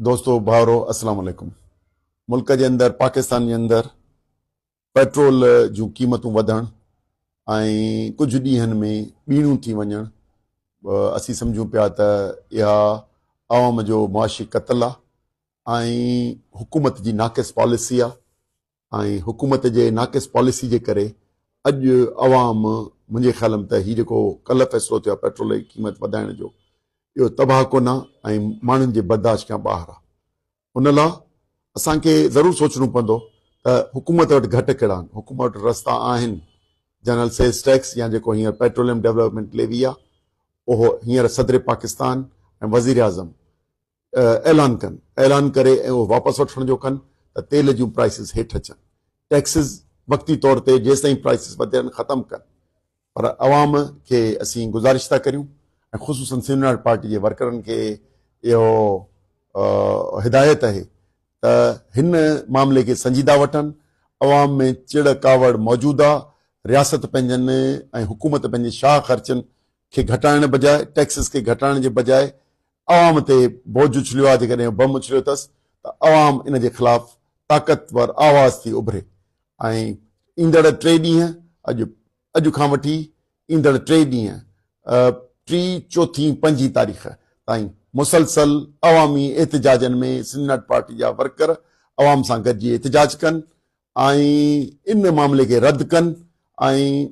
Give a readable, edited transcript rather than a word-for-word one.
दोस्तो भाउरो अस्सलाम वालेकुम। मुल्क जे अंदरि पाकिस्तान जे अंदरि पेट्रोल जूं क़ीमतूं वधण ऐं कुझु ॾींहंनि में ॿीणूं थी वञण असीं सम्झूं पिया त इहा अवाम जो मुआशी क़त्ल आहे ऐं हुकूमत जी नाक़िस पॉलिसी आहे ऐं हुकूमत जे नाक़िस पॉलिसी जे करे अॼु अवाम मुंहिंजे ख़्याल में त हीउ जेको कल्ह फ़ैसिलो थियो आहे पेट्रोल जी क़ीमत वधाइण जो इहो तबाह कोन आहे ऐं माण्हुनि जे बर्दाश्त खां ॿाहिरि आहे। उन लाइ असांखे ज़रूरु सोचणो पवंदो त हुकूमत वटि घटि कहिड़ा आहिनि, हुकूमत वटि रस्ता आहिनि। जनरल सेल्स टैक्स या जेको हींअर पेट्रोलियम डेवलपमेंट लेवी आहे उहो हींअर सदर पाकिस्तान ऐं वज़ीर आज़म ऐलान करे ऐं उहो वापसि वठण जो कनि त तेल जूं प्राइसिस हेठि अचनि, टैक्सिस वक़्ती तौर ते जेसि ताईं प्राइसिस वधनि ख़तमु कनि। पर अवाम खे असीं गुज़ारिश था करियूं ऐं ख़ुशूसन सिंध पार्टी जे वर्करनि खे इहो हिदायत आहे त हिन मामले खे संजीदा वठनि। अवाम में चिड़ कावड़ मौजूदु आहे। रियासत पंहिंजनि ऐं हुकूमत पंहिंजे शाह ख़र्चनि खे घटाइण बजाए, टैक्सिस खे घटाइण जे बजाए अवाम ते बोझ उछलियो आहे। जेकॾहिं बम उछलियो अथसि त अवाम इन जे ख़िलाफ़ ताक़तवर आवाज़ थी उभरे ऐं ईंदड़ 3 ॾींहं अॼु खां वठी ईंदड़ 3 ॾींहं 3, 4, 5 तारीख़ ताईं मुसलसल अवामी एहतजाजनि में सिंध पार्टी जा वर्कर अवाम सां गॾिजी एहतजाज कनि ऐं इन मामले खे रद्द कनि ऐं